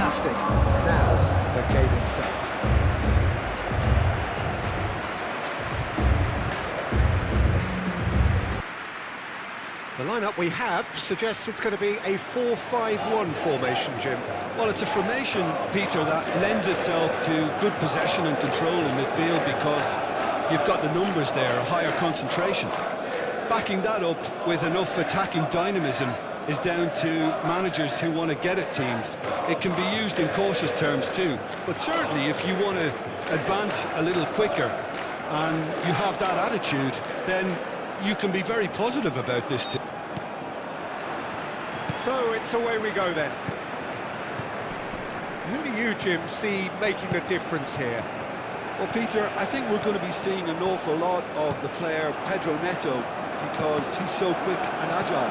fantastic. Now, the game itself. The lineup we have suggests it's going to be a 4-5-1 formation, Jim. Well, it's a formation, Peter, that lends itself to good possession and control in midfield because you've got the numbers there, a higher concentration. Backing that up with enough attacking dynamism is down to managers who want to get at teams. It can be used in cautious terms too, but certainly if you want to advance a little quicker and you have that attitude, then you can be very positive about this too. So it's away we go then. Who do you, Jim, see making the difference here? Well, Peter, I think we're going to be seeing an awful lot of the player Pedro Neto because he's so quick and agile,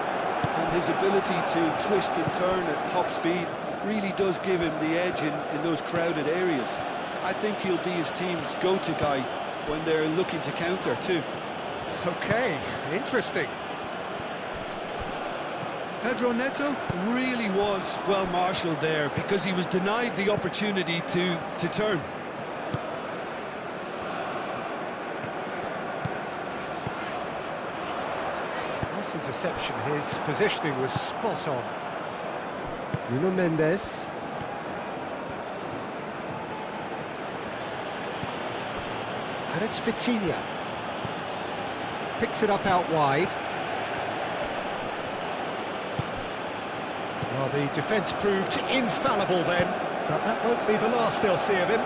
and his ability to twist and turn at top speed really does give him the edge in those crowded areas. I think he'll be his team's go-to guy when they're looking to counter too. Okay, interesting. Pedro Neto really was well marshalled there because he was denied the opportunity to turn. Nice interception, his positioning was spot on. Nuno Mendes. And it's Vitinha. Picks it up out wide. Well, the defence proved infallible then, but that won't be the last they'll see of him.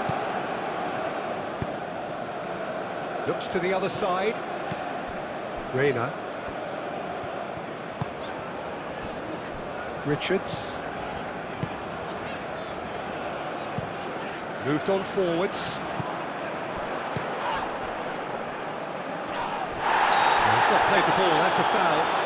Looks to the other side. Reina. Richards. Moved on forwards. He's not played the ball, that's a foul.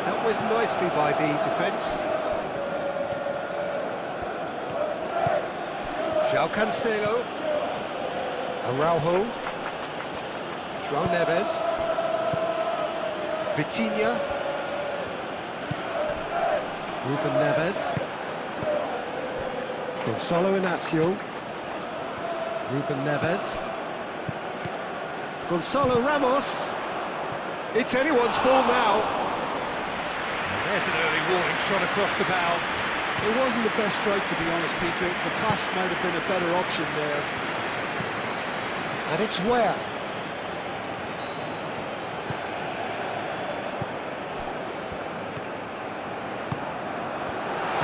Dealt with nicely by the defence. João Cancelo. Araujo. João Neves. Vitinha. Ruben Neves. Gonçalo Inácio. Ruben Neves. Gonçalo Ramos. It's anyone's ball now. There's an early warning shot across the bow. It wasn't the best strike, to be honest, Peter. The pass might have been a better option there. And it's where?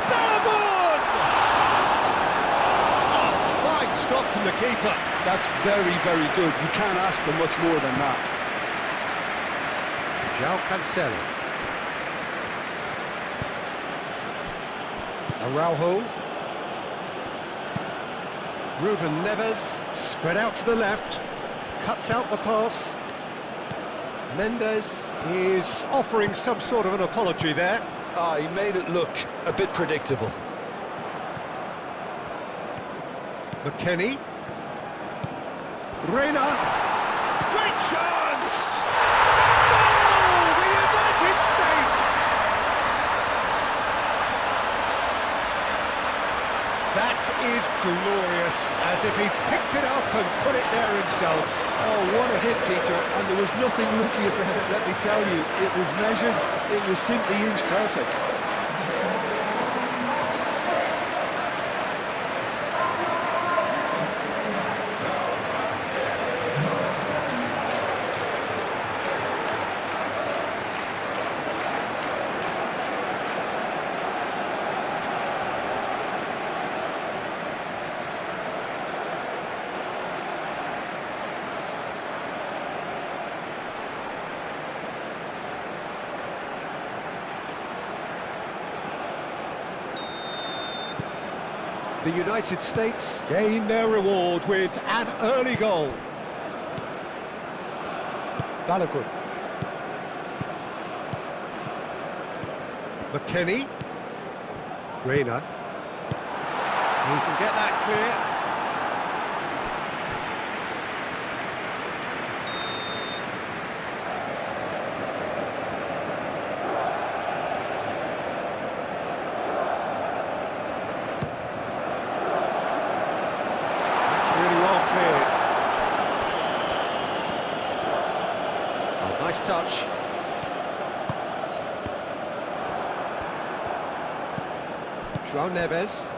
Balagun! Oh, fine stop from the keeper. That's very, very good. You can't ask for much more than that. João Cancelo. Araujo. Ruben Neves, spread out to the left, cuts out the pass. Mendes is offering some sort of an apology there. He made it look a bit predictable. McKennie. Reina. Great chance! Goal! The United States! That is glorious, as if he picked it up and put it there himself. Oh, what a hit, Peter, and there was nothing lucky about it, let me tell you. It was measured, it was simply inch perfect. The United States gain their reward with an early goal. Balogun. McKennie. Reina. He can get that clear. Really well cleared. Oh, nice touch. João Neves.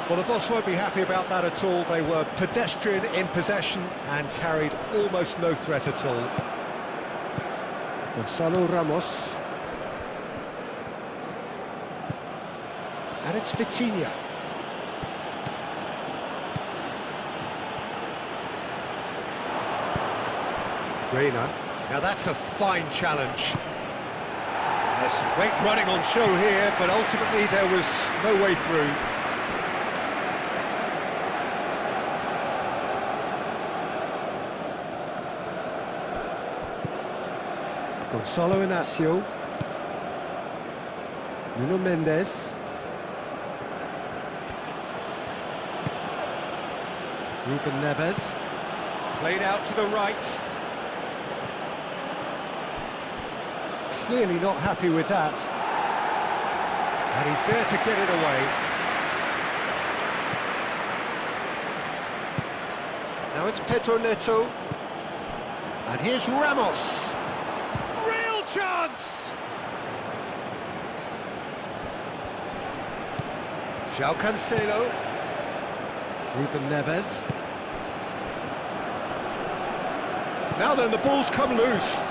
Well, the boss won't be happy about that at all. They were pedestrian in possession and carried almost no threat at all. Gonzalo Ramos. And it's Vitinha. Reina. Now that's a fine challenge. There's some great running on show here, but ultimately there was no way through. Gonzalo Inacio. Nuno Mendes. Ruben Neves, played out to the right. Clearly not happy with that. And he's there to get it away. Now it's Pedro Neto. And here's Ramos. Real chance! João Cancelo. Ruben Neves. Now then, the ball's come loose.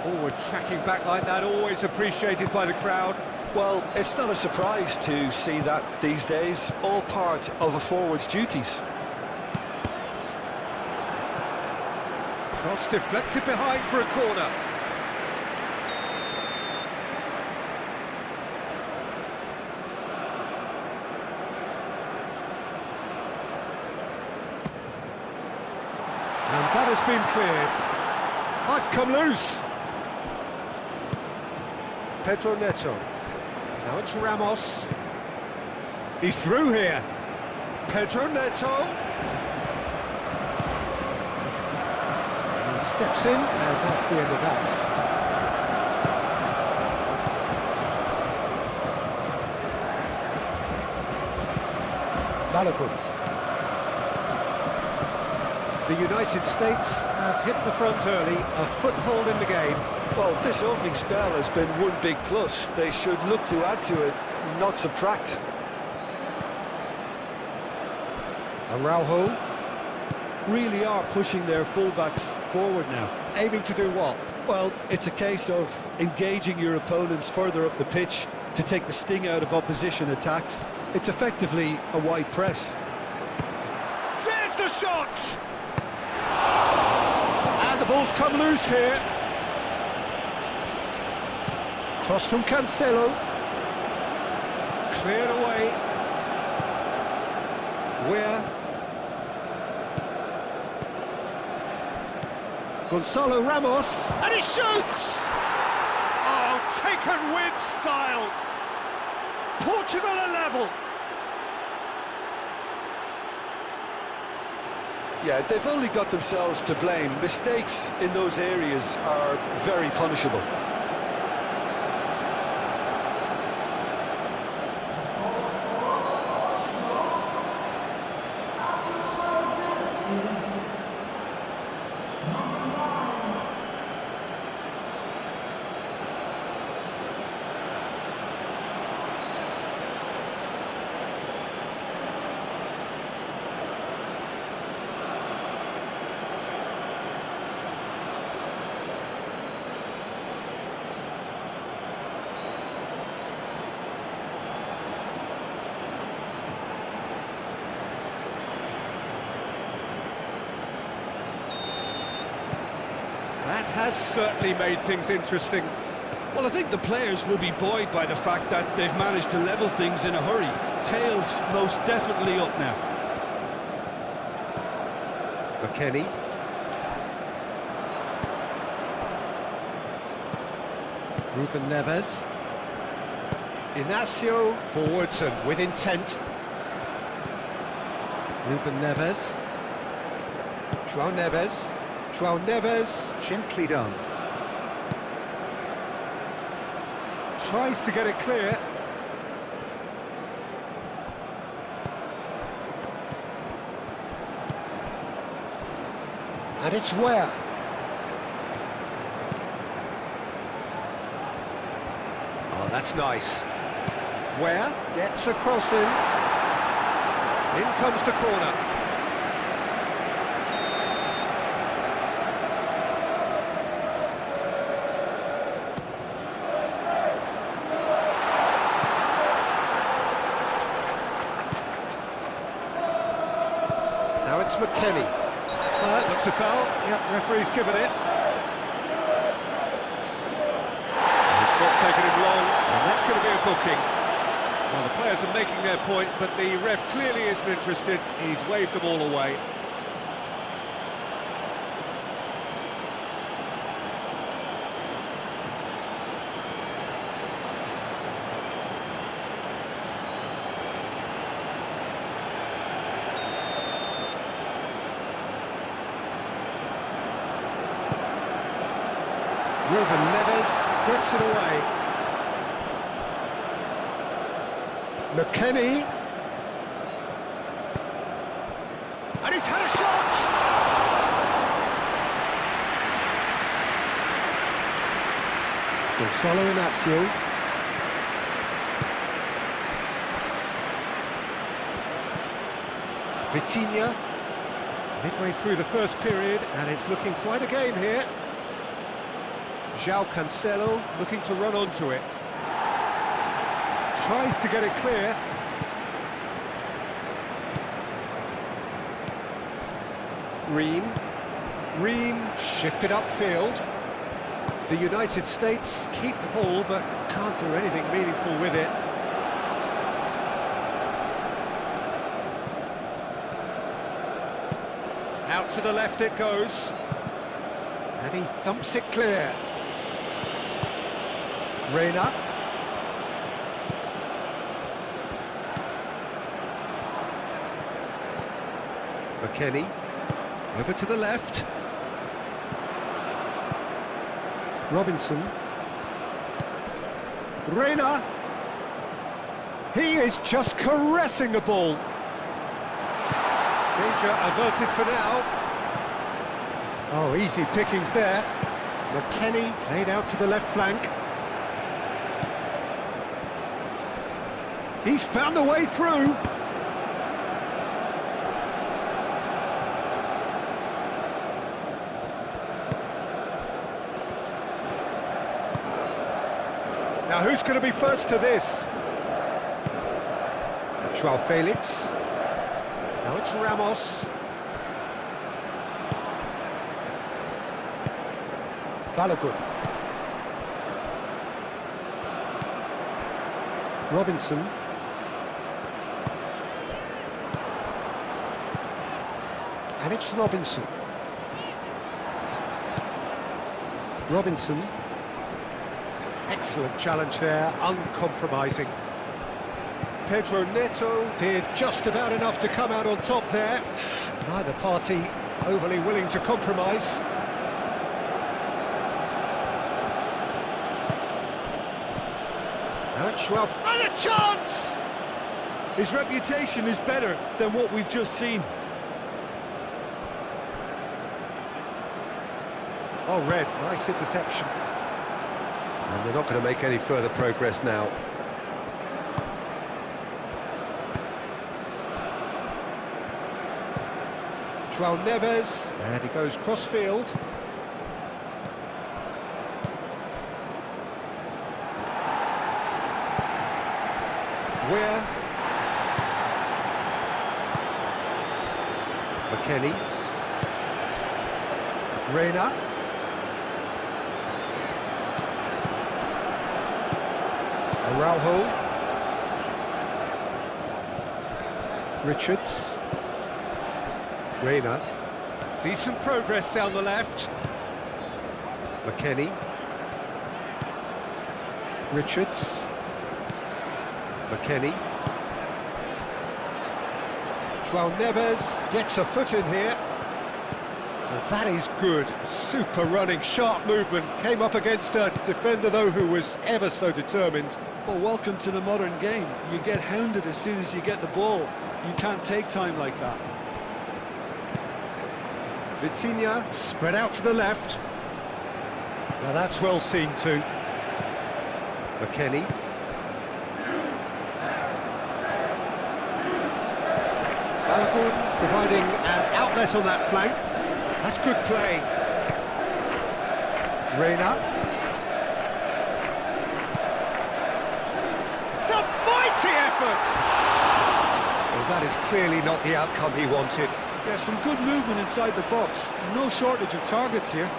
Forward tracking back like that, always appreciated by the crowd. Well, it's not a surprise to see that these days, all part of a forward's duties. Cross deflected behind for a corner. And that has been cleared. Oh, it's come loose. Pedro Neto. Now it's Ramos. He's through here. Pedro Neto. He steps in, and that's the end of that. Balogun. The United States have hit the front early, a foothold in the game. Well, this opening spell has been one big plus. They should look to add to it, not subtract. Araujo. Really are pushing their fullbacks forward now. Aiming to do what? Well, it's a case of engaging your opponents further up the pitch to take the sting out of opposition attacks. It's effectively a wide press. There's the shot! And the ball's come loose here. Cross from Cancelo. Cleared away. Where? Gonzalo Ramos. And he shoots! Oh, taken with style. Portugal are level. Yeah, they've only got themselves to blame. Mistakes in those areas are very punishable. That has certainly made things interesting. Well, I think the players will be buoyed by the fact that they've managed to level things in a hurry. Tails most definitely up now. McKennie. Ruben Neves. Inacio forwards and with intent. Ruben Neves. João Neves. João Neves, gently done. Tries to get it clear. And it's where? Oh, that's nice. Where gets a cross in. In comes the corner. Now it's McKennie. That looks a foul. Yep, referee's given it. It's not taken him long, and that's going to be a booking. Well, the players are making their point, but the ref clearly isn't interested. He's waved them all away. Ruben Neves gets it away. McKennie. And he's had a shot! Gonzalo Inacio. Vitinha. Midway through the first period, and it's looking quite a game here. João Cancelo looking to run onto it. Tries to get it clear. Ream shifted upfield. The United States keep the ball but can't do anything meaningful with it. Out to the left it goes. And he thumps it clear. Reina. McKennie. Over to the left. Robinson. Reina. He is just caressing the ball. Danger averted for now. Oh, easy pickings there. McKennie played out to the left flank. He's found a way through. Now who's going to be first to this? João Felix. Now it's Ramos. Balogun. Robinson. And it's Robinson. Robinson. Excellent challenge there, uncompromising. Pedro Neto did just about enough to come out on top there. Neither party overly willing to compromise. Now it's Schwab. And a chance! His reputation is better than what we've just seen. Oh, Red, nice interception. And they're not going to make any further progress now. João Neves, and he goes cross-field. Where? McKennie. Araujo. Richards. Reina. Decent progress down the left. McKennie. Richards. McKennie. João Neves gets a foot in here. And that is good. Super running, sharp movement. Came up against a defender, though, who was ever so determined. Well, welcome to the modern game. You get hounded as soon as you get the ball. You can't take time like that. Vitinha spread out to the left. Now that's well seen too. McKennie. Balogun providing an outlet on that flank. That's good play. Reina. It's a mighty effort! Well, that is clearly not the outcome he wanted. Yeah, some good movement inside the box. No shortage of targets here.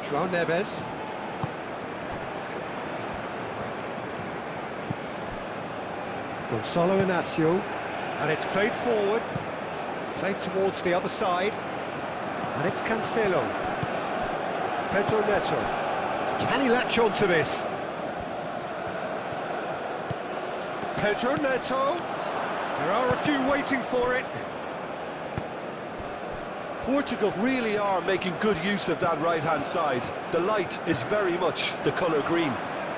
João Neves. Gonçalo Inácio. And it's played forward. Played towards the other side. And it's Cancelo. Pedro Neto. Can he latch on to this? Pedro Neto. There are a few waiting for it. Portugal really are making good use of that right-hand side. The light is very much the colour green.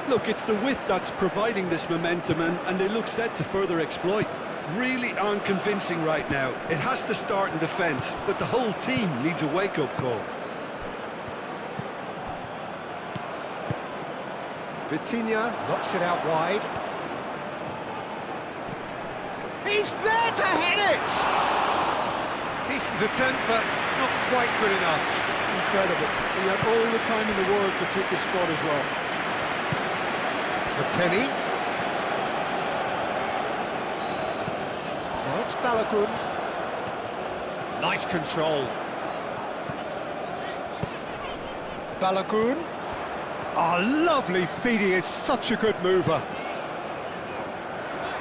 Look, it's the width that's providing this momentum, and they look set to further exploit. Really aren't convincing right now. It has to start in defence, but the whole team needs a wake-up call. Vitinha knocks it out wide. He's there to hit it! Decent attempt, but not quite good enough. Incredible. He had all the time in the world to pick his spot as well. McKennie. Now it's Balogun. Nice control. Balogun. Oh, lovely feed. He is such a good mover.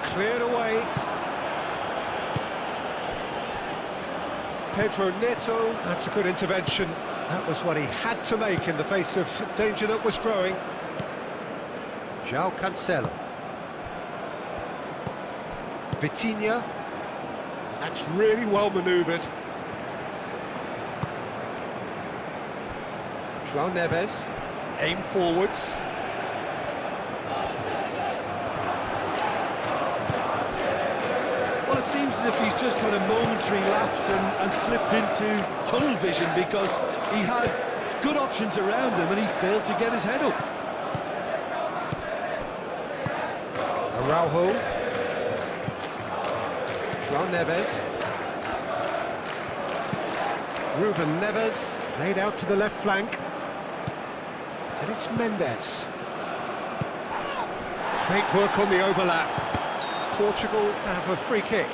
Cleared away. Pedro Neto. That's a good intervention. That was what he had to make in the face of danger that was growing. João Cancelo. Vitinha. That's really well manoeuvred. João Neves. Aim forwards. Well, it seems as if he's just had a momentary lapse and slipped into tunnel vision, because he had good options around him and he failed to get his head up. Araujo. João Neves. Ruben Neves played out to the left flank. And it's Mendes. Great work on the overlap. Portugal have a free kick.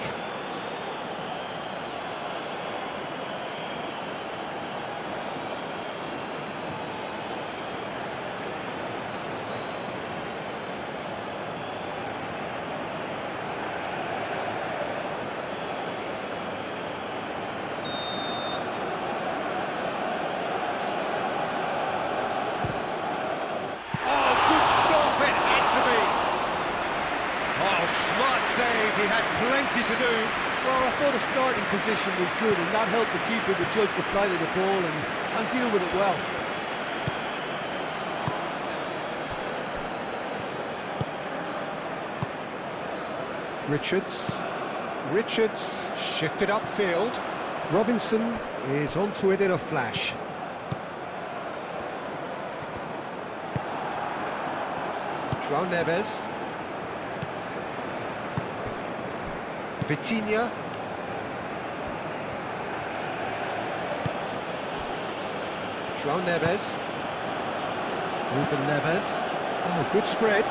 He had plenty to do. Well, I thought the starting position was good, and that helped the keeper to judge the flight of the ball and deal with it well. Richards shifted upfield. Robinson is onto it in a flash. João Neves. Vitinha. João Neves. Ruben Neves. Oh, good spread.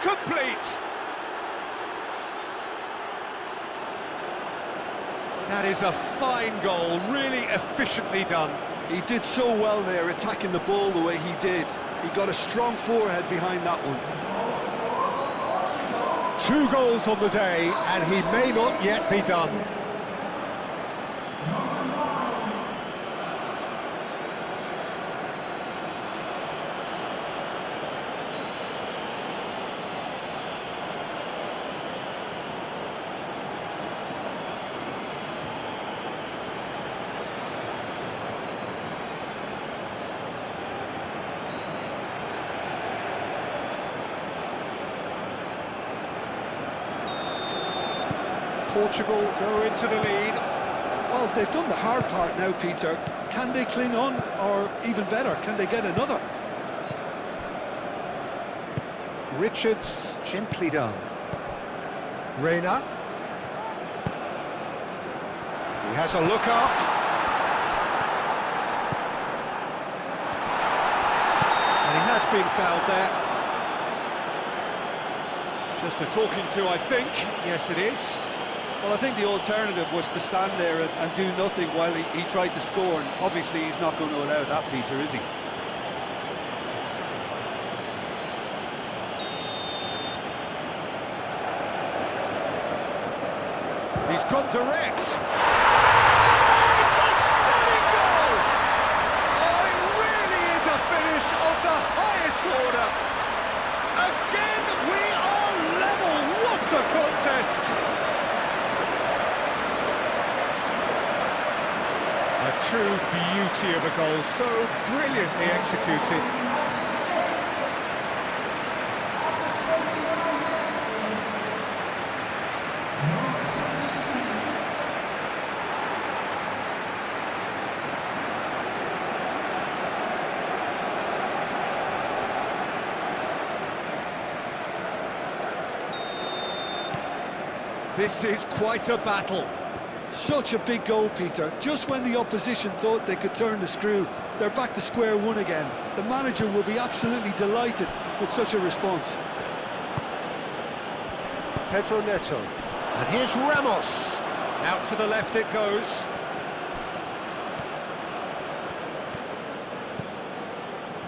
complete! That is a fine goal, really efficiently done. He did so well there, attacking the ball the way he did. He got a strong forehead behind that one. 2 goals on the day, and he may not yet be done. Portugal go into the lead. Well, they've done the hard part now, Peter. Can they cling on, or even better, can they get another? Richards, gently done. Reina. He has a look up. And he has been fouled there. Just a talking to, I think. Yes, it is. Well, I think the alternative was to stand there and do nothing while he tried to score, and obviously he's not going to allow that, Peter, is he? He's gone direct. Oh, it's a stunning goal! Oh, it really is a finish of the highest order. Again, we are level. What a contest! A true beauty of a goal, so brilliantly executed. This is quite a battle. Such a big goal, Peter. Just when the opposition thought they could turn the screw, they're back to square one again. The manager will be absolutely delighted with such a response. Pedro Neto. And here's Ramos. Out to the left it goes.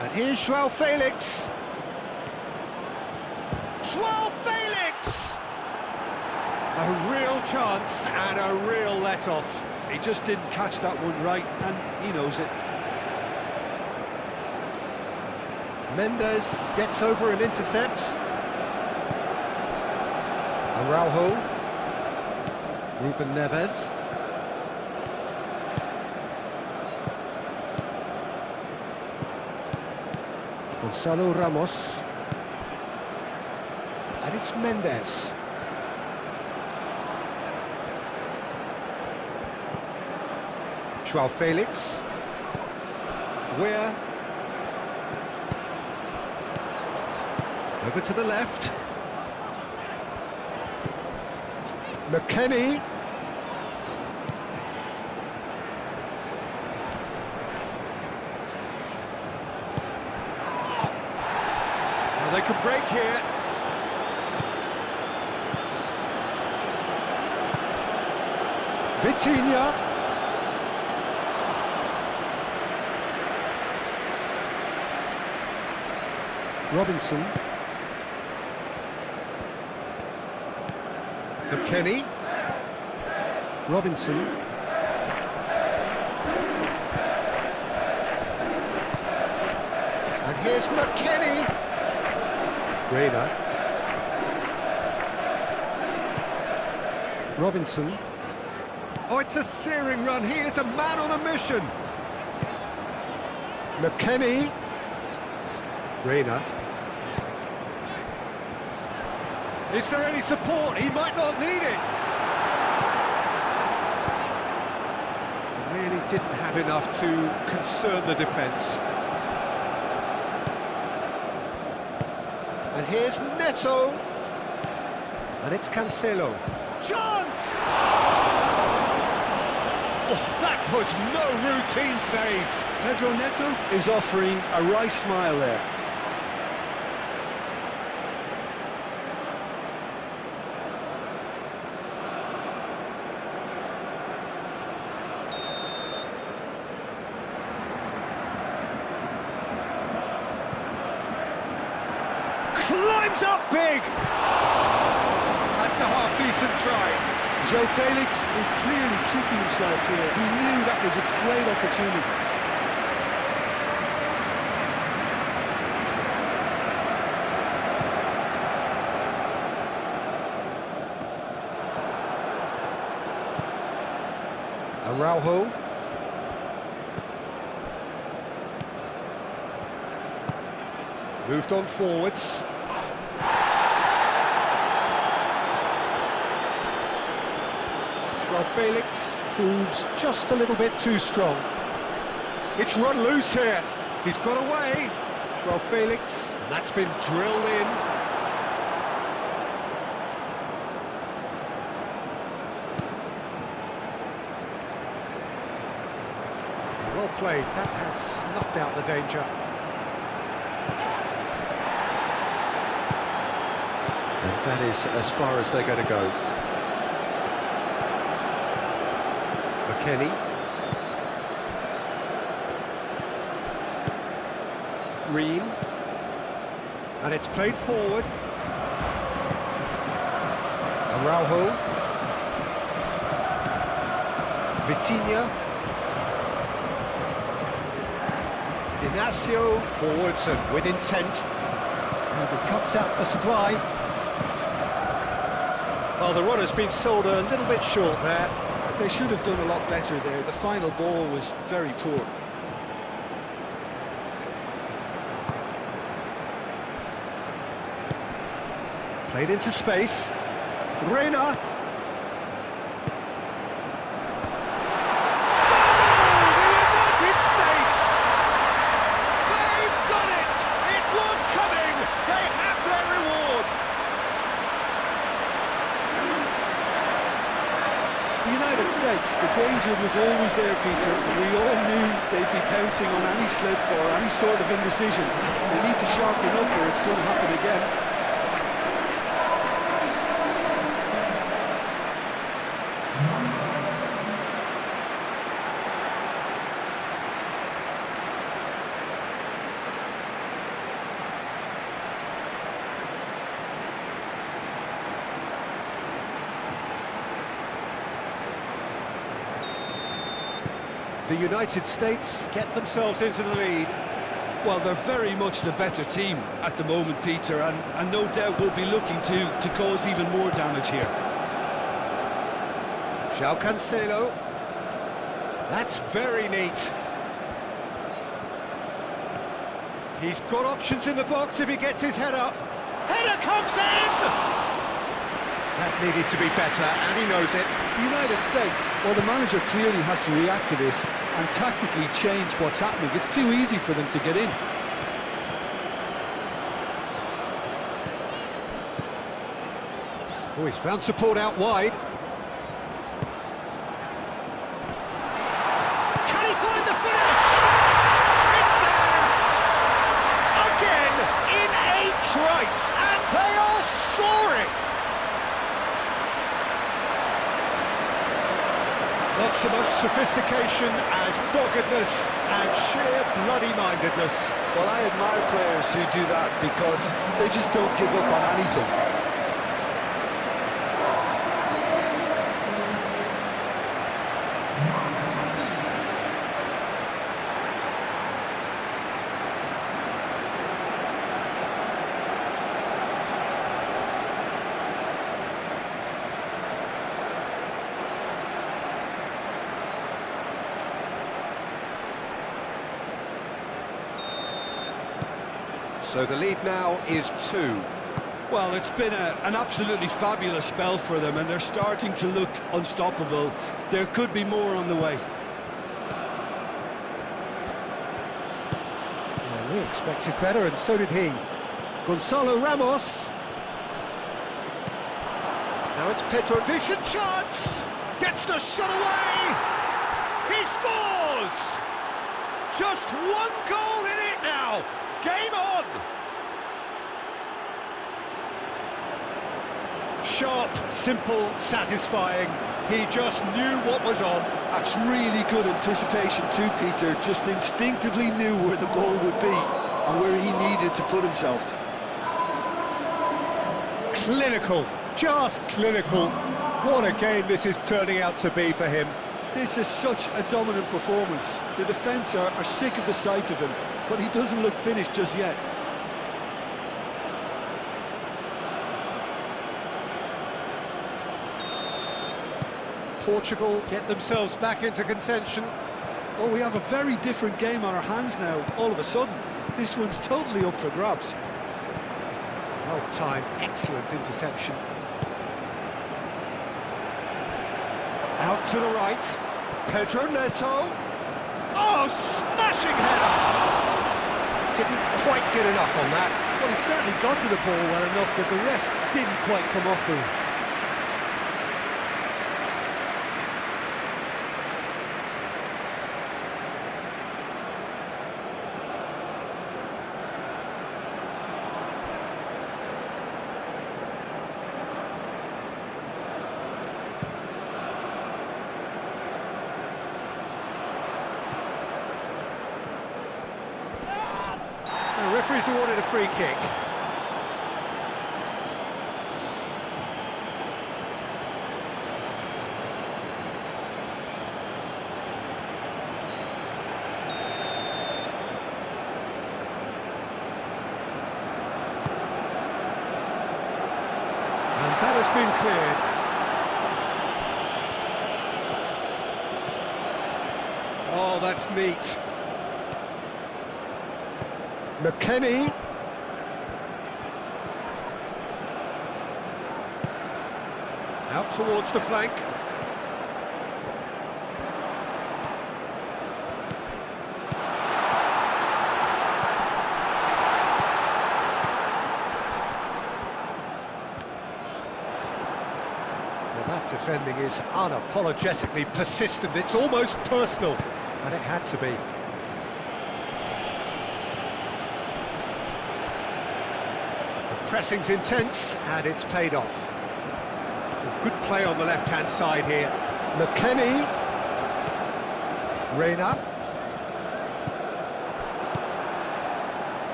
And here's João Felix. João Felix! A real chance and a real let-off. He just didn't catch that one right, and he knows it. Mendes gets over and intercepts. Araujo. Ruben Neves. Gonzalo Ramos. And it's Mendes. João Felix. Weir. Over to the left. McKennie. Well, they could break here. Vitinha. Robinson. McKennie. Robinson. And here's McKennie. Reina. Robinson. Oh, it's a searing run. He is a man on a mission. McKennie. Reina. Is there any support? He might not need it. Really didn't have enough to concern the defence. And here's Neto. And it's Cancelo. Chance! Oh, that was no routine save. Pedro Neto is offering a wry smile there. climbs up big! That's a half-decent try. Joe Felix is clearly kicking himself here. He knew that was a great opportunity. Araujo. Moved on forwards. Joao Felix proves just a little bit too strong. It's run loose here. He's got away. Joao Felix, and that's been drilled in. Well played. That has snuffed out the danger. And that is as far as they're going to go. McKennie. Ream. And it's played forward. Araujo. Vitinha. Inacio forwards and with intent. And it cuts out the supply. Well, the run has been sold a little bit short there. They should have done a lot better there. The final ball was very poor. Played into space. Reina. States, the danger was always there, Peter. We all knew they'd be pouncing on any slip or any sort of indecision. They need to sharpen up or it's going to happen again. The United States get themselves into the lead. Well, they're very much the better team at the moment, Peter, and no doubt will be looking to cause even more damage here. João Cancelo. That's very neat. He's got options in the box if he gets his head up. Header comes in! That needed to be better, and he knows it. The United States, well, the manager clearly has to react to this and tactically change what's happening. It's too easy for them to get in. Oh, he's found support out wide. Can he find the finish? It's there! Again, in a trice, and they are soaring! Not so much sophistication as doggedness and sheer bloody-mindedness. Well, I admire players who do that because they just don't give up on anything. So the lead now is 2. Well, it's been an absolutely fabulous spell for them, and they're starting to look unstoppable. There could be more on the way. Well, we expected better, and so did he. Gonzalo Ramos. Now it's Pedro. Decent chance! Gets the shot away! He scores! Just one goal in it now! Game on! Sharp, simple, satisfying. He just knew what was on. That's really good anticipation too, Peter. Just instinctively knew where the ball would be and where he needed to put himself. Clinical, just clinical. What a game this is turning out to be for him. This is such a dominant performance. The defence are sick of the sight of him, but he doesn't look finished just yet. Portugal get themselves back into contention. Oh, we have a very different game on our hands now, all of a sudden. This one's totally up for grabs. Well timed, excellent interception. Out to the right, Pedro Neto. Oh, smashing header! Didn't quite get enough on that. Well, he certainly got to the ball well enough, but the rest didn't quite come off him. The referee's awarded a free kick. And that has been cleared. Oh, that's neat. McKennie. Out towards the flank. Well, that defending is unapologetically persistent. It's almost personal, and it had to be. Pressing's intense, and it's paid off. Good play on the left-hand side here. McKennie. Reina.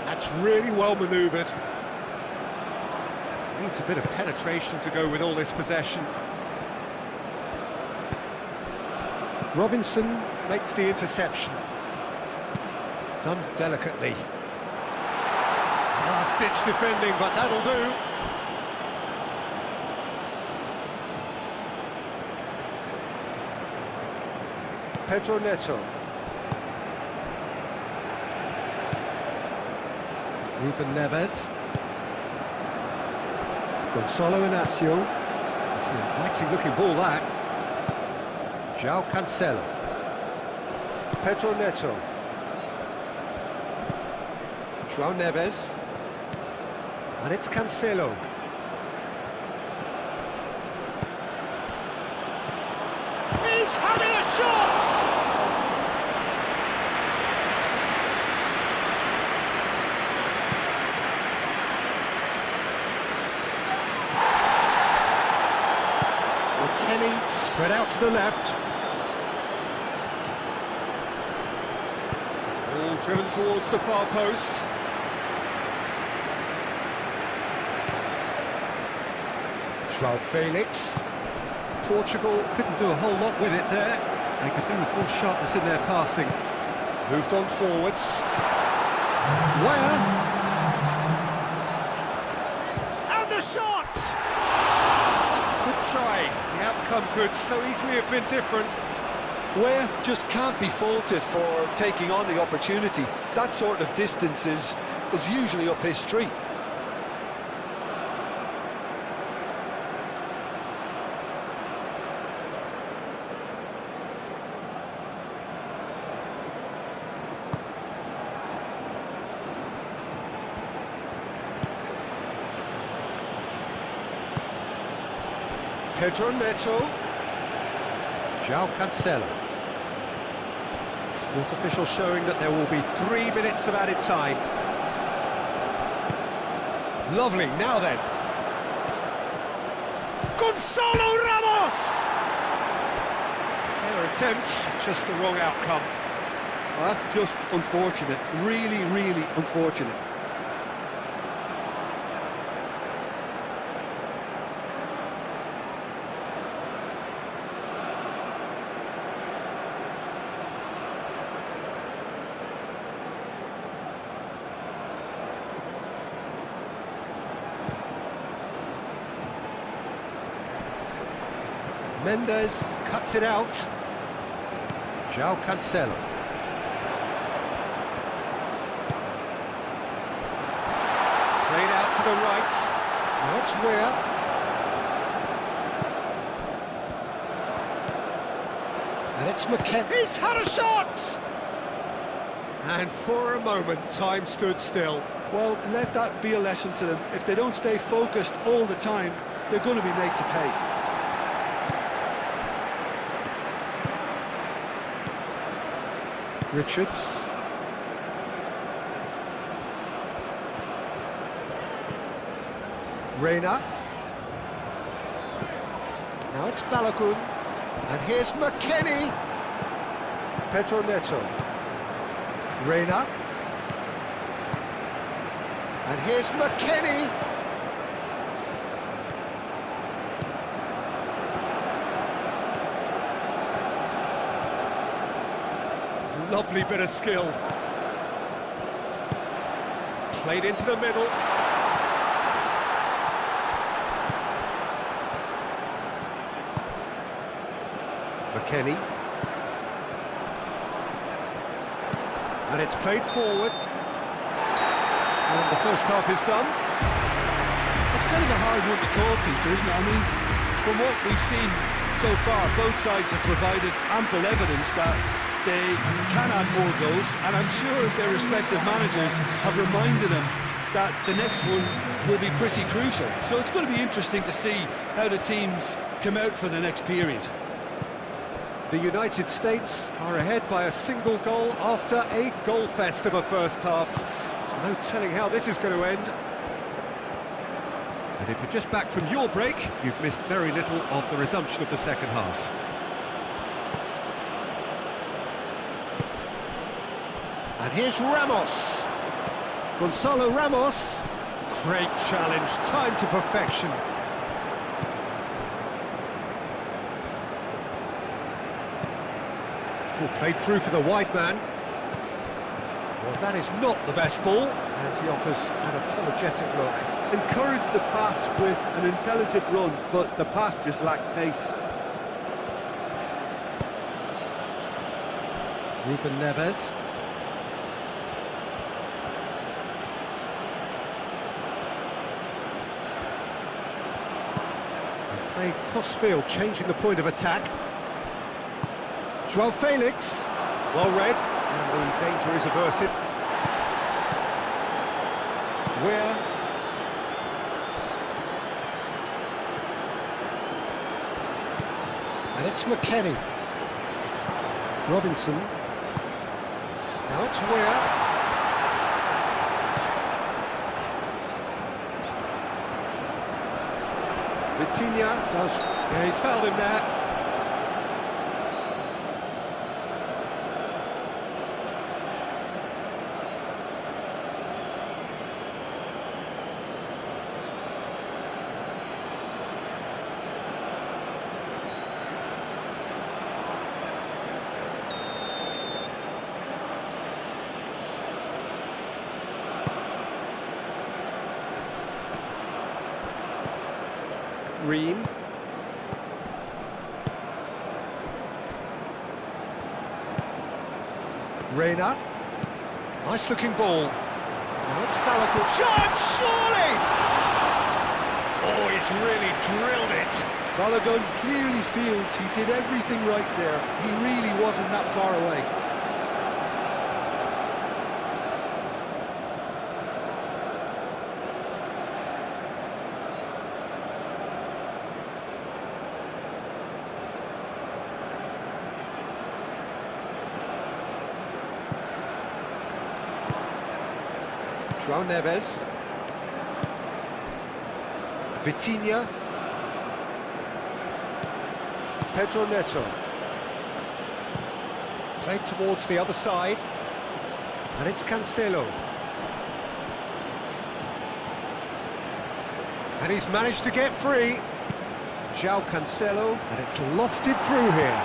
That's really well manoeuvred. Needs a bit of penetration to go with all this possession. Robinson makes the interception. Done delicately. Last-ditch defending, but that'll do. Pedro Neto. Ruben Neves. Gonzalo Inacio. It's an inviting-looking ball, that. João Cancelo. Pedro Neto. João Neves. And it's Cancelo. He's having a shot! McKennie spread out to the left. Driven towards the far post. João Felix. Portugal couldn't do a whole lot with it there. They could do with more sharpness in their passing. Moved on forwards. Where? And the shot! Good try. The outcome could so easily have been different. Ware just can't be faulted for taking on the opportunity. That sort of distance is usually up his street. Pedro Neto. João Cancelo. Fourth official showing that there will be 3 minutes of added time. Lovely, now then. Gonzalo Ramos! Fair attempt, just the wrong outcome. Well, that's just unfortunate, really, really unfortunate. Mendes cuts it out. João Cancelo. Played out to the right. Now it's Weah. And it's McKenna. He's had a shot! And for a moment, time stood still. Well, let that be a lesson to them. If they don't stay focused all the time, they're going to be made to pay. Richards. Reina. Now it's Balogun. And here's McKennie. Pedro Neto. Reina. And here's McKennie. Lovely bit of skill. Played into the middle. McKennie. And it's played forward. And the first half is done. It's kind of a hard one to call, Peter, isn't it? I mean, from what we've seen so far, both sides have provided ample evidence that they can add more goals, and I'm sure their respective managers have reminded them that the next one will be pretty crucial. So it's going to be interesting to see how the teams come out for the next period. The United States are ahead by a single goal after a goal fest of a first half. There's no telling how this is going to end. And if you're just back from your break, you've missed very little of the resumption of the second half. And here's Ramos. Gonzalo Ramos. Great challenge, time to perfection. Played through for the wide man. Well, that is not the best ball, and he offers an apologetic look. Encouraged the pass with an intelligent run, but the pass just lacked pace. Ruben Neves. Played cross-field, changing the point of attack. João Felix, well read, and the danger is averted. Where? And it's McKennie. Robinson. Now it's Weah. Vitinha does. Yeah, he's fouled him there. Ream. Reina. Nice looking ball. Now it's Balogun. Shot, surely! Oh, he's really drilled it. Balogun clearly feels he did everything right there. He really wasn't that far away. João Neves. Vitinha. Pedro Neto. Played towards the other side. And it's Cancelo. And he's managed to get free. João Cancelo, and it's lofted through here.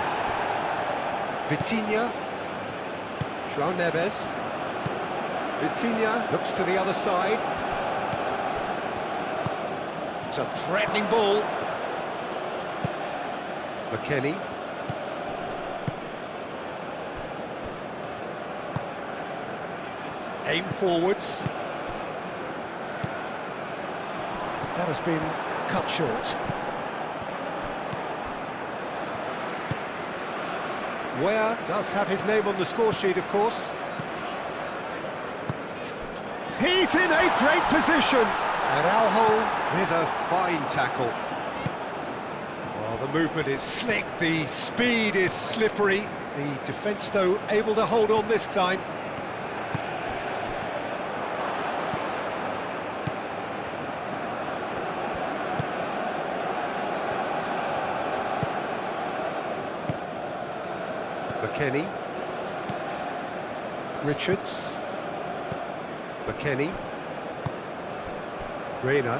Vitinha. João Neves. Vitinha looks to the other side. It's a threatening ball. McKennie. Aim forwards. That has been cut short. Ware does have his name on the score sheet, of course. He's in a great position. Araujo with a fine tackle. Well, the movement is slick, the speed is slippery. The defence, though, able to hold on this time. McKennie. Richards. McKennie. Reina.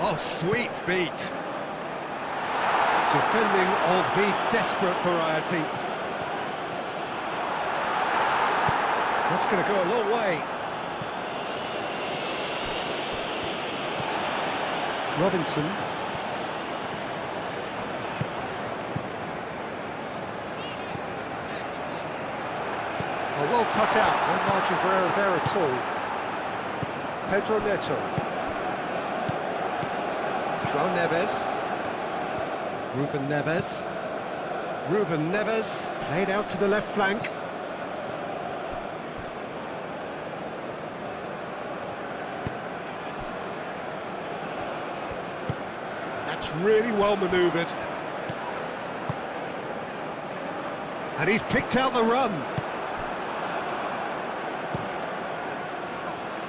Oh, sweet feet. Defending of the desperate variety. That's going to go a long way. Robinson. Oh, well cut out, no margin for error there at all. Pedro Neto. João Neves. Ruben Neves, played out to the left flank. That's really well manoeuvred. And he's picked out the run.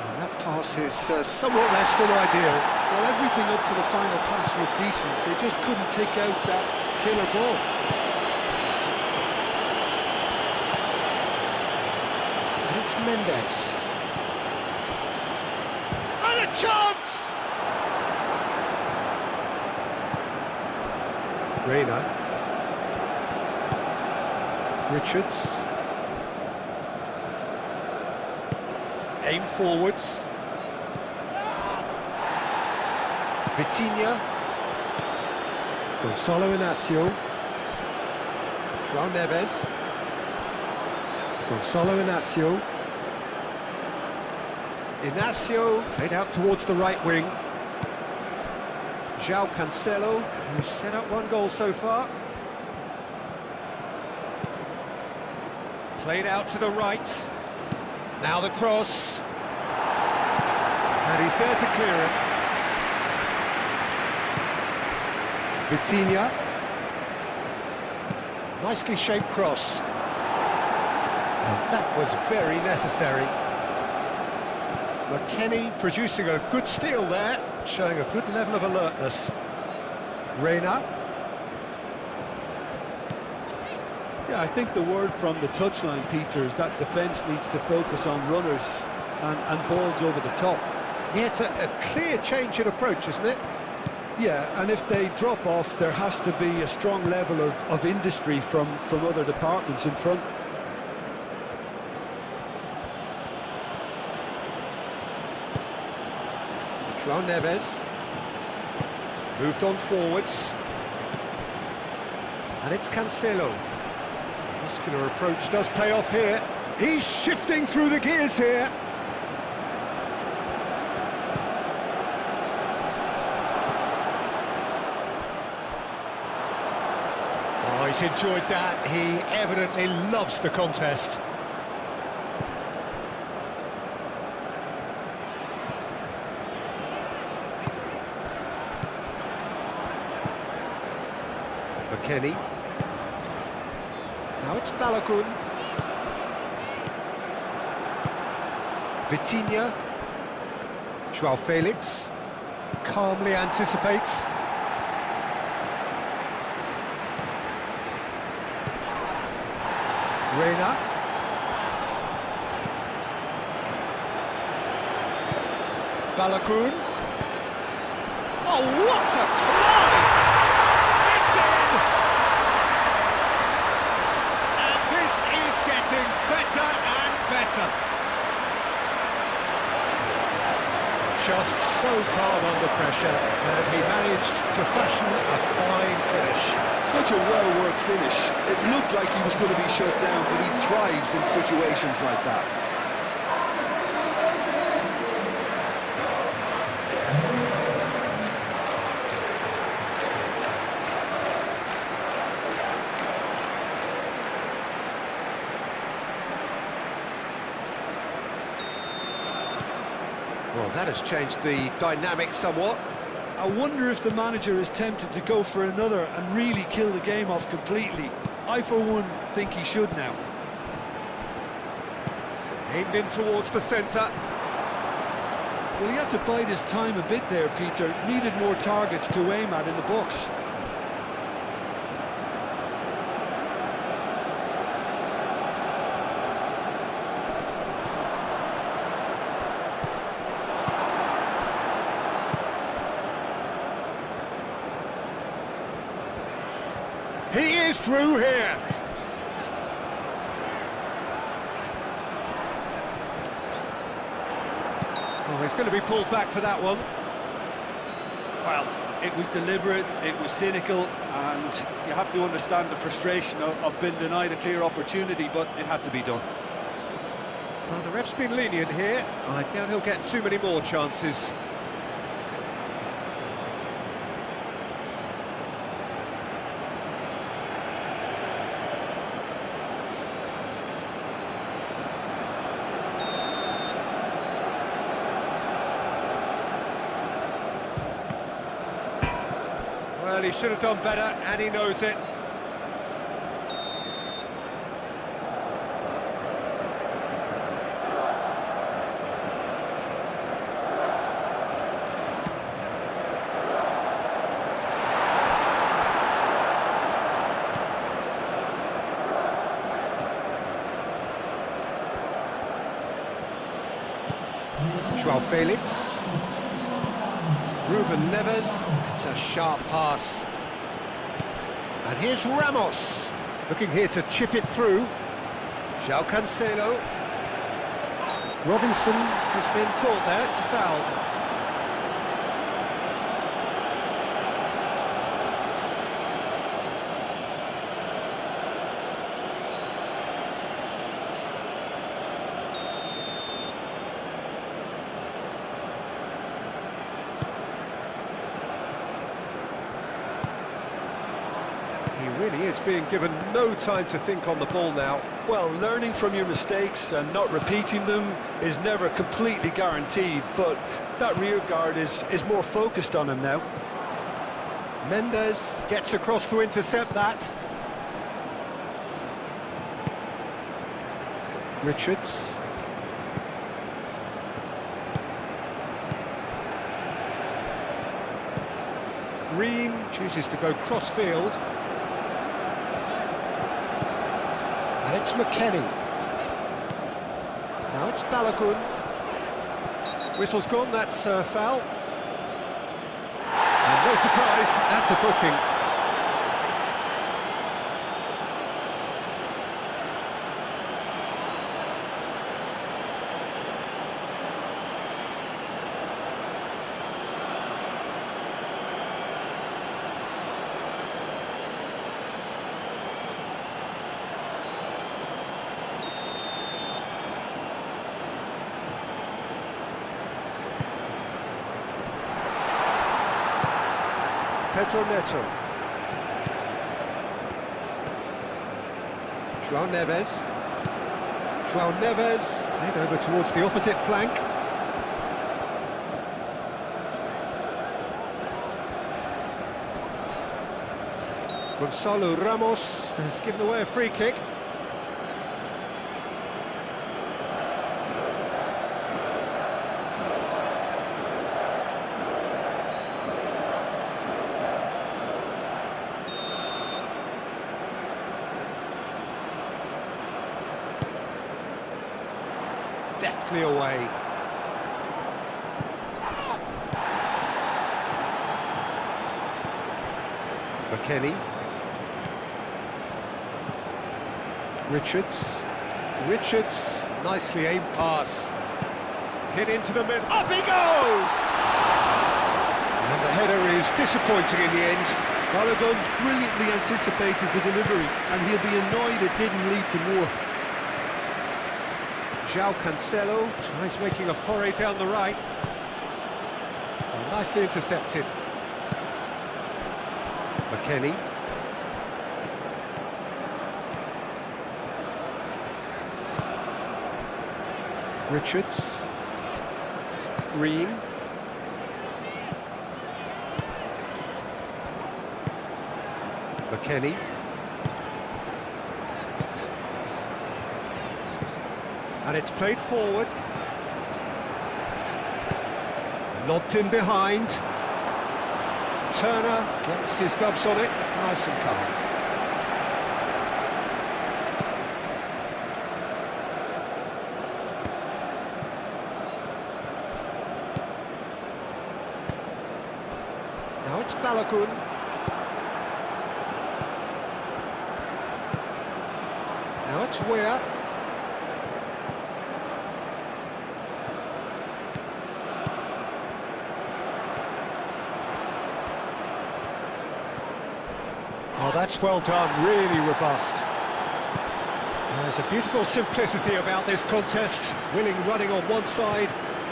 And that pass is somewhat less than ideal. Well, everything up to the final pass looked decent. They just couldn't take out that killer ball. And it's Mendes. And a chance! Reina. Richards. Aim forwards. Vitinha. Gonçalo Inácio. João Neves. Gonçalo Inácio. Inácio played out towards the right wing. João Cancelo, who's set up one goal so far. Played out to the right. Now the cross. And he's there to clear it. Vitinha. Nicely shaped cross. And that was very necessary. McKennie producing a good steal there, showing a good level of alertness. Reina. Yeah, I think the word from the touchline, Peter, is that defence needs to focus on runners and balls over the top. Yeah, it's a clear change in approach, isn't it? Yeah, and if they drop off, there has to be a strong level of industry from other departments in front. João Neves. Moved on forwards. And it's Cancelo. Muscular approach does pay off here. He's shifting through the gears here. Oh, he's enjoyed that. He evidently loves the contest. McKennie. Now it's Balogun. Vitinha. João Felix calmly anticipates. Reina. Balogun. Oh, what a climb! It's in! And this is getting better and better. Just so calm under pressure, and he managed to fashion a fine finish. Such a well-worked finish. It looked like he was going to be shut down, but he thrives in situations like that. Well, that has changed the dynamic somewhat. I wonder if the manager is tempted to go for another and really kill the game off completely. I, for one, think he should now. Aimed in towards the centre. Well, he had to bide his time a bit there, Peter. Needed more targets to aim at in the box. He is through here. Oh, he's going to be pulled back for that one. Well, it was deliberate, it was cynical, and you have to understand the frustration of being denied a clear opportunity, but it had to be done. Well, the ref's been lenient here. I doubt he'll get too many more chances. Well, he should have done better, and he knows it. Joao Felix. Ruben Neves. It's a sharp pass. And here's Ramos. Looking here to chip it through. João Cancelo. Robinson has been caught there. It's a foul. He really is being given no time to think on the ball now. Well, learning from your mistakes and not repeating them is never completely guaranteed, but that rear guard is more focused on him now. Mendes gets across to intercept that. Richards. Ream chooses to go cross-field. And it's McKennie. Now it's Balogun. Whistle's gone, that's a foul. And no surprise, that's a booking. Pedro Neto. João Neves. João Neves, played over towards the opposite flank. Gonçalo Ramos has given away a free kick. deftly away. McKennie. Richards, nicely aimed pass. Hit into the middle, up he goes! And the header is disappointing in the end. Balogun brilliantly anticipated the delivery, and he'll be annoyed it didn't lead to more. João Cancelo tries making a foray down the right. Oh, nicely intercepted. McKennie. Richards. Ream. McKennie. And it's played forward. Lobbed in behind. Turner gets his gloves on it. Nice and calm. Now it's Balogun. Now it's Weir. Oh, that's well done, really robust. There's a beautiful simplicity about this contest. Willing running on one side,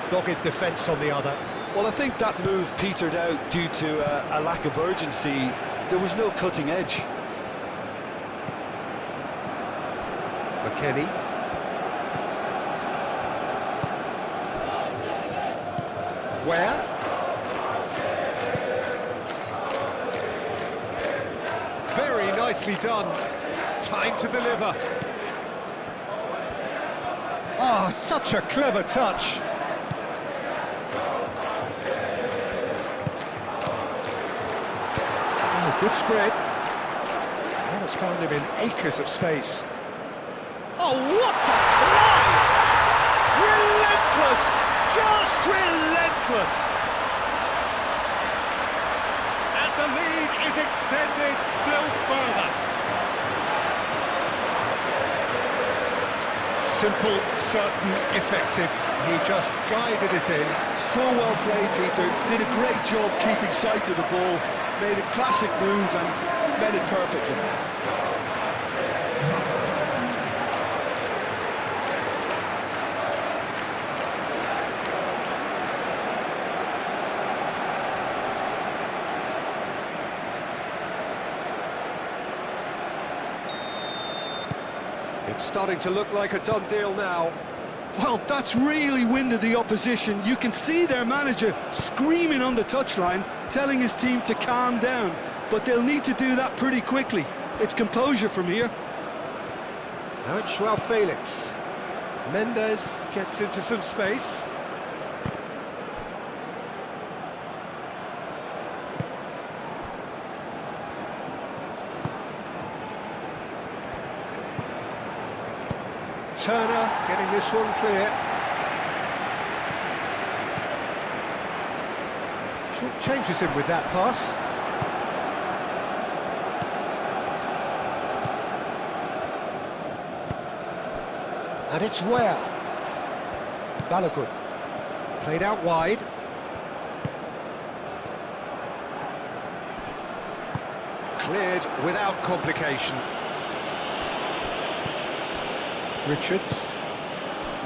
dogged defence on the other. Well, I think that move petered out due to a lack of urgency. There was no cutting edge. McKennie. Where? Very nicely done. Time to deliver. Oh, such a clever touch. Oh, good spread. That has found him in acres of space. Oh, what a play! Relentless! Just relentless! And the lead is extended still further. Simple, certain, effective. He just guided it in. So well played, Peter. Did a great job keeping sight of the ball. Made a classic move and made it perfectly. It's starting to look like a done deal now. Well, that's really winded the opposition. You can see their manager screaming on the touchline, telling his team to calm down. But they'll need to do that pretty quickly. It's composure from here. Now it's João Felix. Mendes gets into some space. Turner getting this one clear. Short changes him with that pass. And it's Weir. Balogun. Played out wide. Cleared without complication.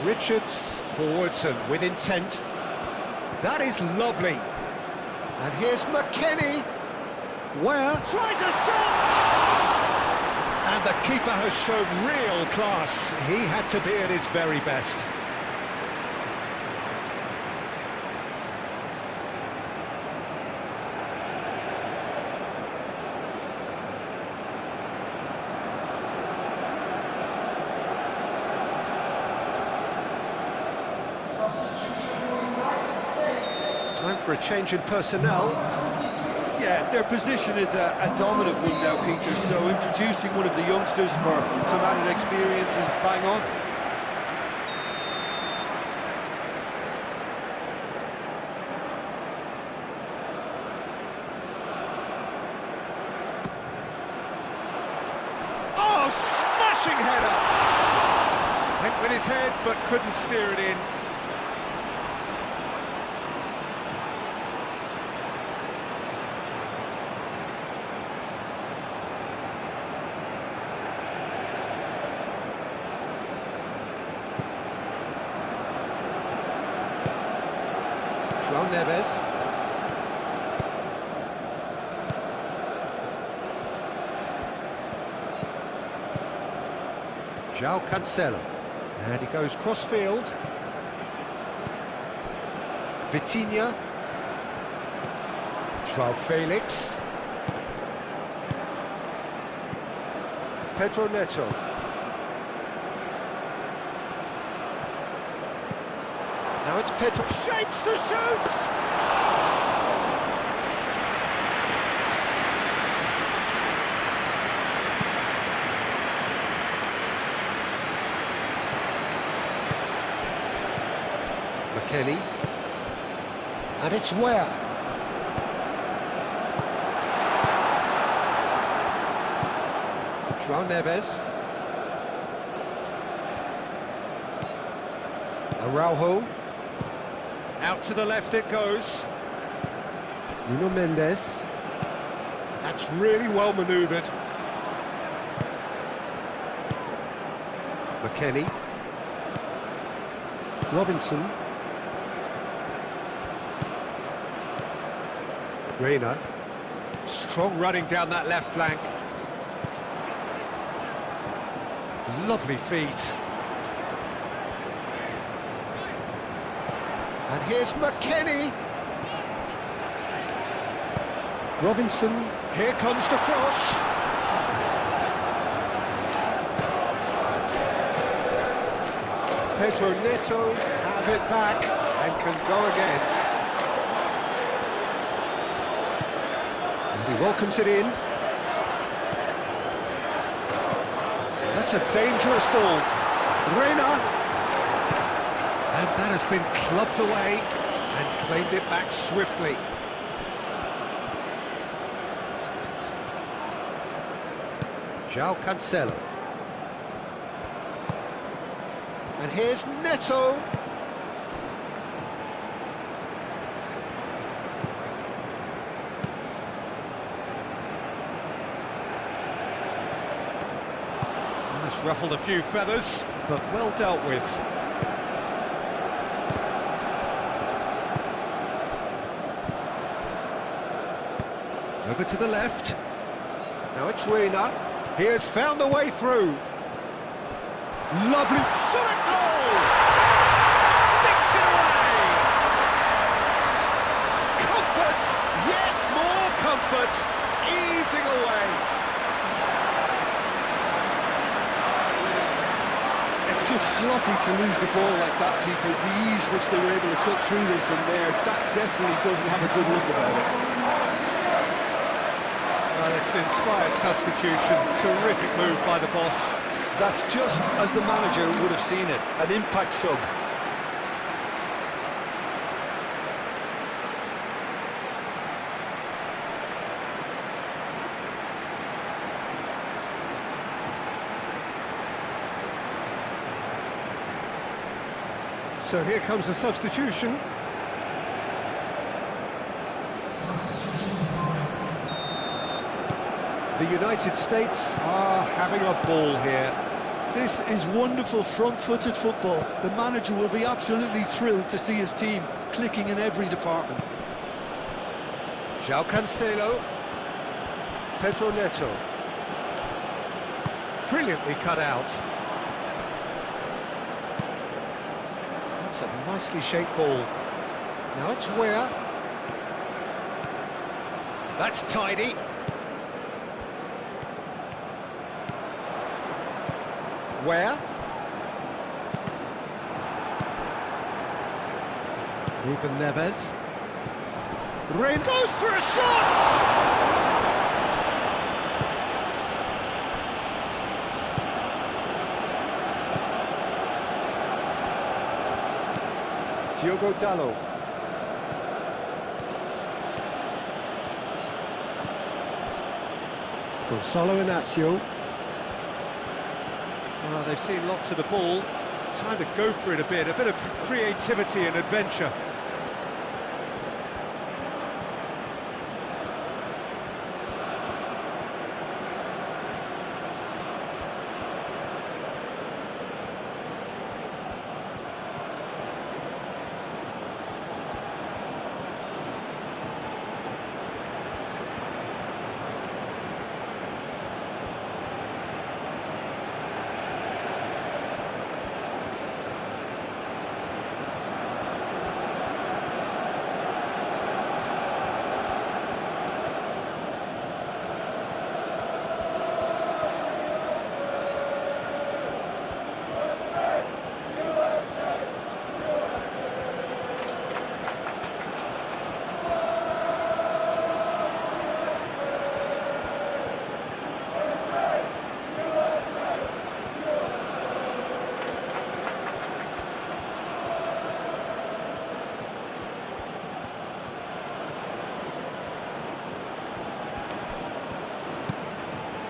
Richards forwards and with intent. That is lovely. And here's McKennie. Where tries a shot! And the keeper has shown real class. He had to be at his very best. Time for a change in personnel. Yeah, their position is a dominant one now, Peter, so introducing one of the youngsters for some added experience is bang on. Smashing header! Went with his head, but couldn't steer it in. João Neves. João Cancelo. And he goes cross-field. Vitinha. João Felix. Pedro Neto. Now it's Pedro. Shapes to shoot! McKennie. And it's where? João Neves. Araujo. Out to the left it goes. Nuno Mendes. That's really well manoeuvred. McKennie. Robinson. Reina. Strong running down that left flank. Lovely feet. And here's McKennie. Robinson. Here comes the cross. Pedro Neto has it back and can go again. And he welcomes it in. That's a dangerous ball. Reina. And that has been clubbed away and claimed it back swiftly. João Cancelo. And here's Neto. That's ruffled a few feathers, but well dealt with. Over to the left. Now it's Reina. He has found the way through. Lovely shot at goal! Sticks it away! Comfort, yet more comfort, easing away. It's just sloppy to lose the ball like that, Peter. The ease which they were able to cut through them from there, that definitely doesn't have a good look about it. Well, it's an inspired substitution. Terrific move by the boss. That's just as the manager would have seen it, an impact sub. So here comes the substitution. The United States are having a ball here. This is wonderful front-footed football. The manager will be absolutely thrilled to see his team clicking in every department. João Cancelo. Pedro Neto. Brilliantly cut out. That's a nicely shaped ball. Now it's where? That's tidy. Where? Ruben Neves. Rain goes for a shot! Diogo Dalot. Gonçalo Inácio. Well, they've seen lots of the ball. Time to go for it a bit of creativity and adventure.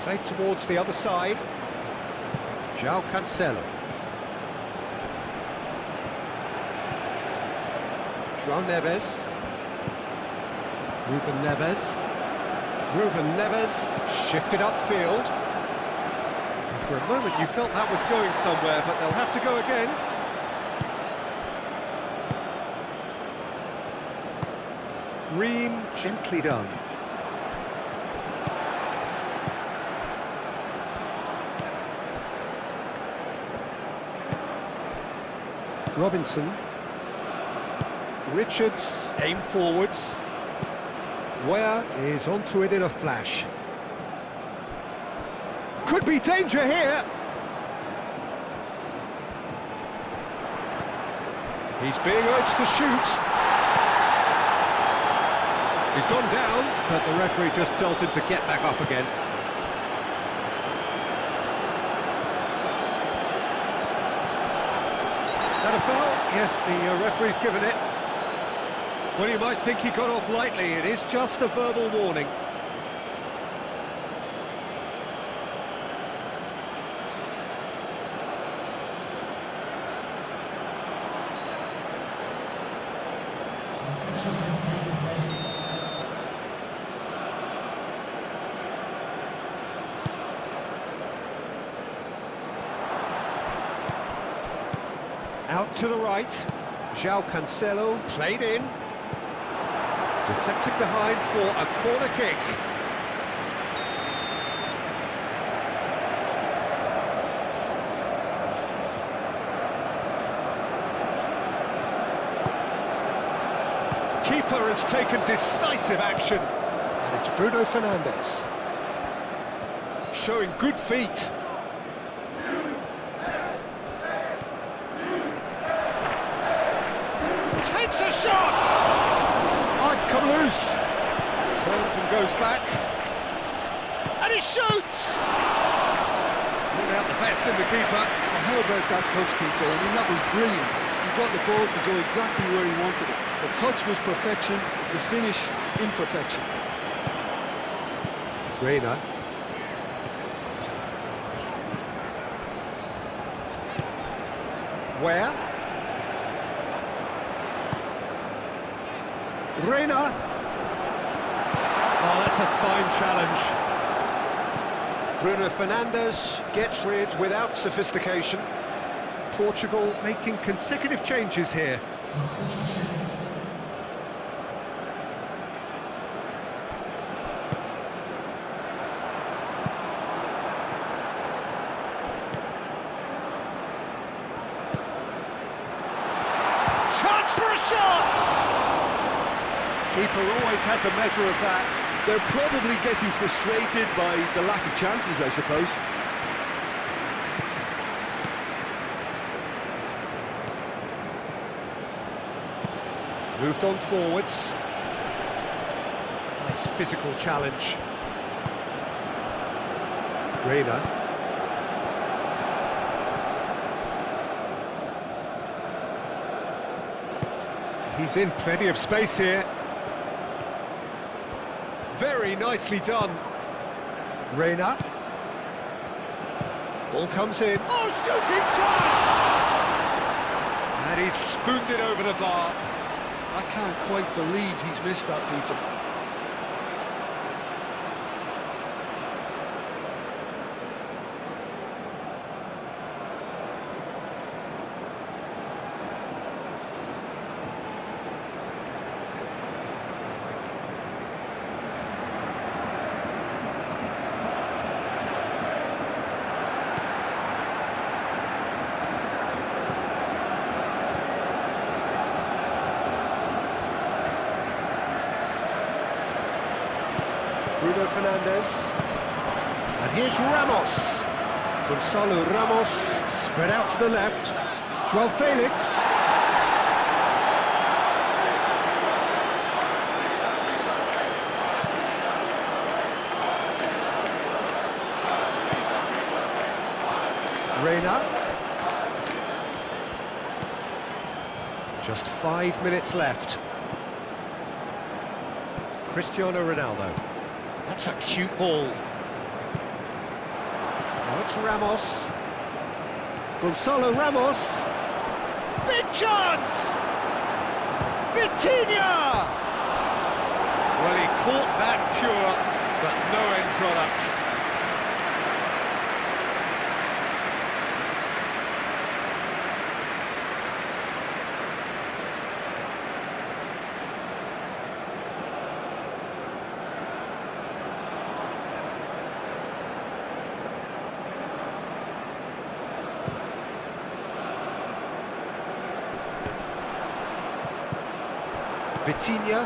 Played towards the other side. João Cancelo. João Neves. Ruben Neves. Ruben Neves shifted upfield. And for a moment you felt that was going somewhere, but they'll have to go again. Ream, gently done. Robinson. Richards, aim forwards. Where is onto it in a flash. Could be danger here. He's being urged to shoot. He's gone down, but the referee just tells him to get back up again. That a foul? Yes, the referee's given it. Well, you might think he got off lightly. It is just a verbal warning. Out to the right, João Cancelo played in, deflected behind for a corner kick. Keeper has taken decisive action, and it's Bruno Fernandes, showing good feet. Takes a shot! Oh, it's come loose. Turns and goes back. And he shoots! Brought out the best in the keeper. Well, how about that touch, Tito? I mean, that was brilliant. He got the ball to go exactly where he wanted it. The touch was perfection, the finish imperfection. Reina. Where? Reina. Oh, that's a fine challenge. Bruno Fernandes gets rid without sophistication. Portugal making consecutive changes here. Chance for a shot! Keeper always had the measure of that. They're probably getting frustrated by the lack of chances, I suppose. Moved on forwards. Nice physical challenge. Reina. He's in plenty of space here. Very nicely done. Reina. Ball comes in. Oh, shooting chance! And he's spooned it over the bar. I can't quite believe he's missed that, Peter. Bruno Fernandes. And here's Ramos. Gonzalo Ramos, spread out to the left. João Felix. Reina. Just 5 minutes left. Cristiano Ronaldo. That's a cute ball. Now it's Ramos. Gonzalo Ramos. Big chance! Vitinha! Well, he caught that pure, but no end product. Vitinha.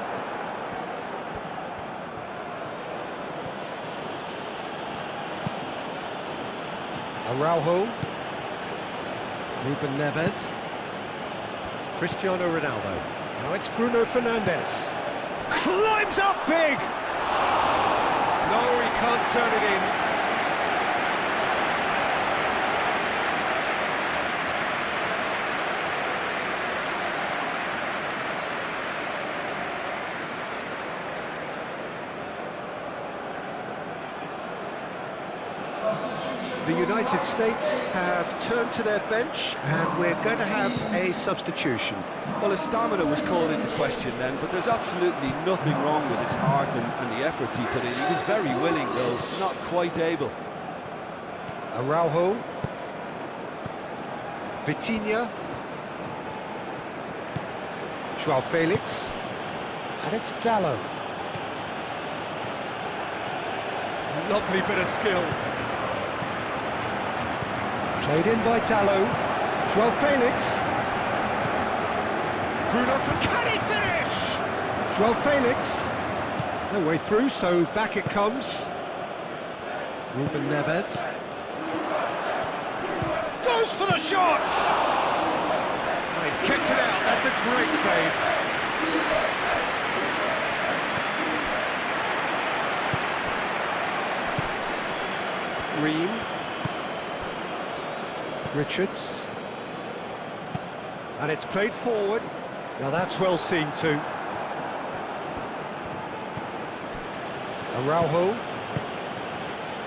Araujo. Ruben Neves. Cristiano Ronaldo. Now it's Bruno Fernandes. Climbs up big! No, he can't turn it in. The United States have turned to their bench, and we're going to have a substitution. Well, his stamina was called into question then, but there's absolutely nothing wrong with his heart and the effort he put in. He was very willing, though not quite able. Araujo. Vitinha. João Felix. And it's Dallo. Lovely bit of skill. Played in by Dallo. João Felix. Bruno, can he finish? João Felix. No way through, so back it comes. Ruben Neves. Goes for the shot! Oh, he's kicked it out, that's a great save. Ream. Richards. And it's played forward. Now that's well seen too. Araujo.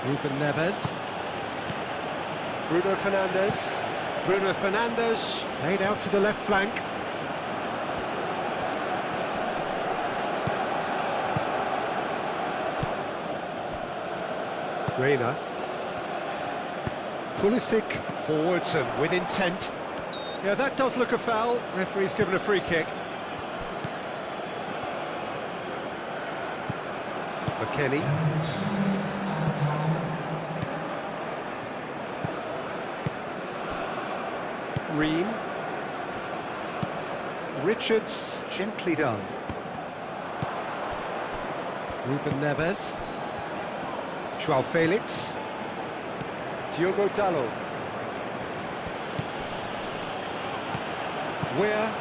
Ruben Neves. Bruno Fernandes. Bruno Fernandes. Played out to the left flank. Reina. Pulisic forwards and with intent. Yeah, that does look a foul. Referee's given a free kick. McKennie. Ream. Richards, gently done. Ruben Neves. João Felix. Diogo Dallo. Where?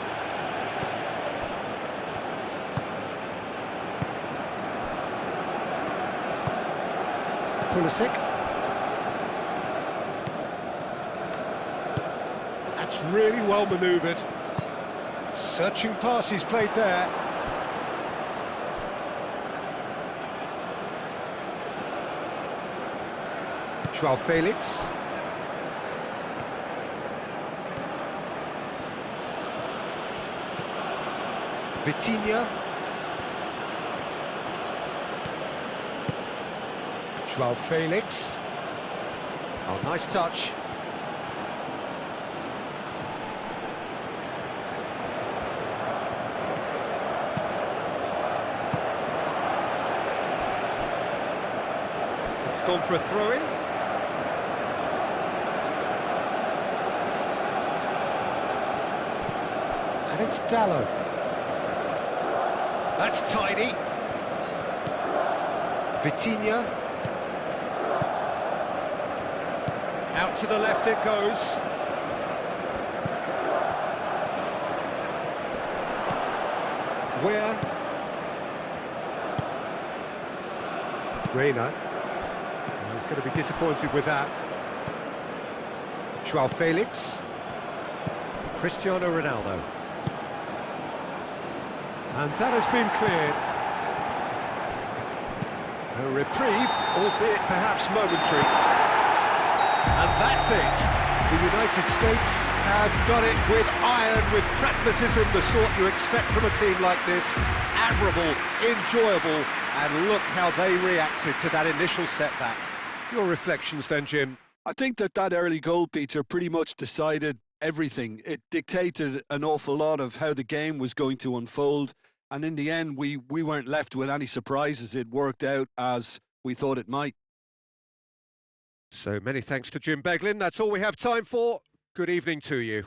Pulisic. That's really well manoeuvred. Searching pass he's played there. João Felix. Vitinha. Joao Felix. Oh, nice touch. It's gone for a throw-in. And it's Dallo. That's tidy. Vitinha. Out to the left it goes. Where? Reina. He's going to be disappointed with that. Joao Felix. Cristiano Ronaldo. And that has been cleared. A reprieve, albeit perhaps momentary. And that's it. The United States have done it with iron, with pragmatism, the sort you expect from a team like this. Admirable, enjoyable, and look how they reacted to that initial setback. Your reflections then, Jim? I think that early goal, Peter, pretty much decided everything. It dictated an awful lot of how the game was going to unfold. And in the end, we weren't left with any surprises. It worked out as we thought it might. So many thanks to Jim Beglin. That's all we have time for. Good evening to you.